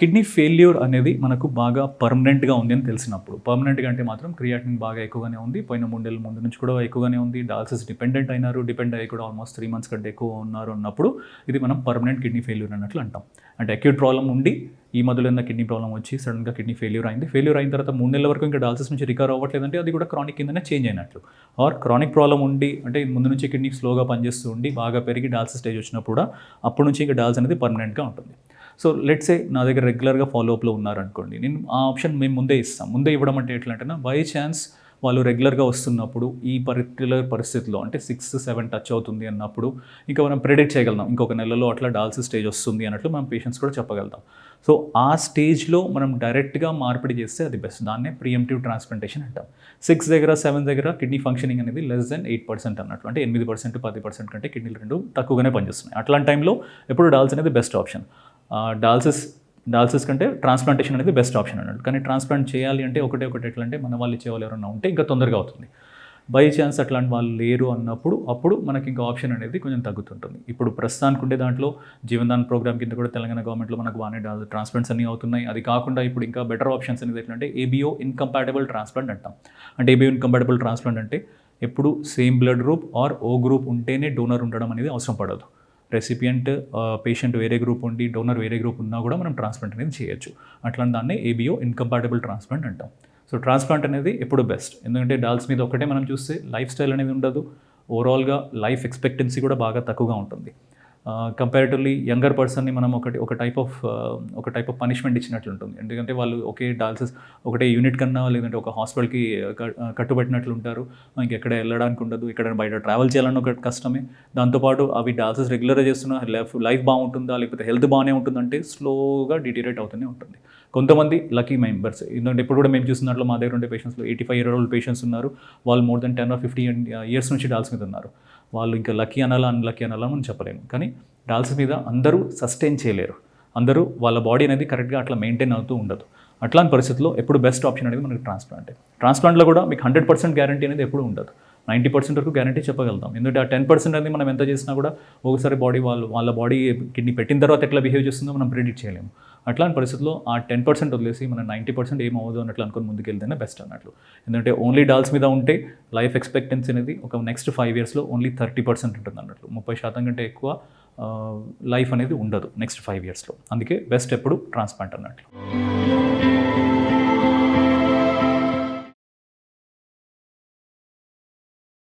Kidney failure అనేది మనకు బాగా పర్మనెంట్గా ఉంది అని తెలిసినప్పుడు, పర్మనెంట్గా అంటే మాత్రం క్రియాటిన్ బాగా ఎక్కువగానే ఉంది, పోయిన 3 నెలల ముందు నుంచి కూడా ఎక్కువగానే ఉంది, డయాలసిస్ డిపెండెంట్ అయినారు, డిపెండ్ అయ్యి కూడా ఆల్మోస్ట్ 3 months కంటే ఎక్కువ ఉన్నారు అన్నప్పుడు ఇది మనం పర్మనెంట్ కిడ్నీ ఫెయిల్యూర్ అన్నట్లు అంటాం. అంటే అక్యూట్ ప్రాబ్లం ఉండి ఈ మధ్యలో ఉన్న కిడ్నీ ప్రాబ్లం వచ్చి సడన్గా కిడ్నీ ఫెయిల్యూర్ అయింది, ఫెయిల్యూర్ అయిన తర్వాత 3 నెలల వరకు ఇంకా డయాలసిస్ నుంచి రికవర్ అవ్వట్లేదంటే అది కూడా క్రానిక్ కిందనే చేంజ్ అయినట్లు. ఆర్ క్రానిక్ ప్రాబ్లం ఉండి అంటే ముందు నుంచి కిడ్నీ స్లోగా పనిచేస్తూ ఉండి బాగా పెరిగి డయాలసిస్ స్టేజ్ వచ్చినప్పుడు కూడా అప్పటి నుంచి ఇంకా డయాలసిస్ అనేది పర్మనెంట్గా ఉంటుంది. సో లెట్స్ సే నా దగ్గర రెగ్యులర్గా ఫాలోఅప్లో ఉన్నారనుకోండి, నేను ఆ ఆప్షన్ మేము ముందే ఇస్తాం. ముందే ఇవ్వడం అంటే ఎట్లా అంటే బై ఛాన్స్ వాళ్ళు రెగ్యులర్గా వస్తున్నప్పుడు ఈ పర్టికులర్ పరిస్థితిలో అంటే 6-7 టచ్ అవుతుంది అన్నప్పుడు ఇంకా మనం ప్రెడిక్ట్ చేయగలుగుతాం ఇంకొక నెలలో అట్లా డయాలసిస్ స్టేజ్ వస్తుంది అన్నట్లు మనం పేషెంట్స్ కూడా చెప్పగలుగుతాం. సో ఆ స్టేజ్లో మనం డైరెక్ట్గా మార్పిడి చేస్తే అది బెస్ట్. దాన్నే ప్రియంటివ్ ట్రాన్స్ప్లాంటేషన్ అంటాం. 6 దగ్గర 7 దగ్గర కిడ్నీ ఫంక్షనింగ్ అనేది less than 8% అన్నట్లు, అంటే 8%, 10% కంటే కిడ్నీలు రెండు తక్కువగానే పనిచేస్తున్నాయి. అట్లాంటి టైంలో ఎప్పుడు డయాలసిస్ అనేది బెస్ట్ ఆప్షన్. డయాలసిస్ కంటే ట్రాన్స్ప్లాంటేషన్ అనేది బెస్ట్ ఆప్షన్ అన్నట్టు. కానీ ట్రాన్స్ప్లాంట్ చేయాలి అంటే ఒకటి ఎట్లా అంటే మన వాళ్ళు ఇచ్చేవాళ్ళు ఎవరైనా ఉంటే ఇంకా తొందరగా అవుతుంది. బై ఛాన్స్ అట్లాంటి వాళ్ళు లేరు అన్నప్పుడు అప్పుడు మనకి ఇంకా ఆప్షన్ అనేది కొంచెం తగ్గుతుంటుంది. ఇప్పుడు ప్రస్తుతానికి ఉండే దాంట్లో జీవన్దాన్ ప్రోగ్రామ్ కింద కూడా తెలంగాణ గవర్నమెంట్లో మనకు బాగానే ట్రాన్స్ప్లాంట్స్ అన్నీ అవుతున్నాయి. అది కాకుండా ఇప్పుడు ఇంకా బెటర్ ఆప్షన్స్ అనేది ఎట్లా అంటే ఏబిఓ ఇన్కంపాటబుల్ ట్రాన్స్ప్లాంట్ అంటాం. అంటే ఏబిఓ ఇన్కంపాటబుల్ ట్రాన్స్ప్లాంట్ అంటే ఎప్పుడు same blood group or O group ఉంటేనే డోనర్ ఉండడం అనేది అవసరం పడదు. రెసిపియంట్ పేషెంట్ వేరే గ్రూప్ ఉండి డోనర్ వేరే గ్రూప్ ఉన్నా కూడా మనం ట్రాన్స్ప్లాంట్ అనేది చేయొచ్చు. అట్లాంటి దాన్ని ఏబిఓ ఇన్కంపాటబుల్ ట్రాన్స్ప్లాంట్ అంటాం. సో ట్రాన్స్ప్లాంట్ అనేది ఎప్పుడు బెస్ట్, ఎందుకంటే డాల్స్ మీద ఒకటే మనం చూస్తే లైఫ్ స్టైల్ అనేది ఉండదు, ఓవరాల్గా లైఫ్ ఎక్స్పెక్టెన్సీ కూడా బాగా తక్కువగా ఉంటుంది. కంపారిటివ్లీ యంగర్ పర్సన్ని మనం ఒక టైప్ ఆఫ్ పనిష్మెంట్ ఇచ్చినట్లు ఉంటుంది. ఎందుకంటే వాళ్ళు ఒకే డయాలసిస్ ఒకటే యూనిట్ కన్నా లేదంటే ఒక హాస్పిటల్కి కట్టుబట్టినట్లు ఉంటారు, ఇంకెక్కడ వెళ్ళడానికి ఉండదు, ఇక్కడ బయట ట్రావెల్ చేయాలన్న ఒక కష్టమే. దాంతోపాటు అవి డయాలసిస్ రెగ్యులర్గా చేస్తున్న లైఫ్ బాగుంటుందా లేకపోతే హెల్త్ బాగానే ఉంటుందంటే స్లోగా డిటీరేట్ అవుతూనే ఉంటుంది. కొంతమంది లక్కీ మెంబర్స్, ఎందుకంటే ఇప్పుడు కూడా మేము చూస్తున్నట్లు మా దగ్గర ఉండే పేషెంట్స్లో 85-year-old పేషెంట్స్ ఉన్నారు. వాళ్ళు more than 10 or 15 years నుంచి డయాలసిస్ మీద ఉన్నారు. వాళ్ళు ఇంకా లక్కీ అనాలా అన్లక్కీ అనాలా అని చెప్పలేము. కానీ డయాలసిస్ మీద అందరూ సస్టైన్ చేయలేరు, అందరూ వాళ్ళ బాడీ అనేది కరెక్ట్గా అట్లా మెయింటైన్ అవుతూ ఉండదు. అట్లాంటి పరిస్థితుల్లో ఎప్పుడు బెస్ట్ ఆప్షన్ అనేది మనకి ట్రాన్స్ప్లాంట్లో కూడా మీకు 100% గ్యారంటీ అనేది ఎప్పుడు ఉండదు. 90% వరకు గ్యారంటీ చెప్పగలుగుతాం. ఎందుకంటే ఆ 10% అనేది మనం ఎంత చేసినా కూడా ఒకసారి వాళ్ళ బాడీ కిడ్నీ పెట్టిన తర్వాత ఎట్లా బిహేవ్ చేస్తుందో మనం ప్రెడిక్ట్ చేయలేము. అట్లాంటి పరిస్థితుల్లో ఆ 10% వదిలేసి మనం 90% ఏమవుదు అన్నట్లు అనుకుని ముందుకెళ్తేనే బెస్ట్ అన్నట్లు. ఎందుకంటే ఓన్లీ డాల్స్ మీద ఉంటే లైఫ్ ఎక్స్పెక్టెన్సీ అనేది ఒక నెక్స్ట్ 5 yearsలో ఓన్లీ 30% ఉంటుంది అన్నట్లు. 30% కంటే ఎక్కువ లైఫ్ అనేది ఉండదు నెక్స్ట్ 5 yearsలో. అందుకే బెస్ట్ ఎప్పుడు ట్రాన్స్ప్లాంట్ అన్నట్లు.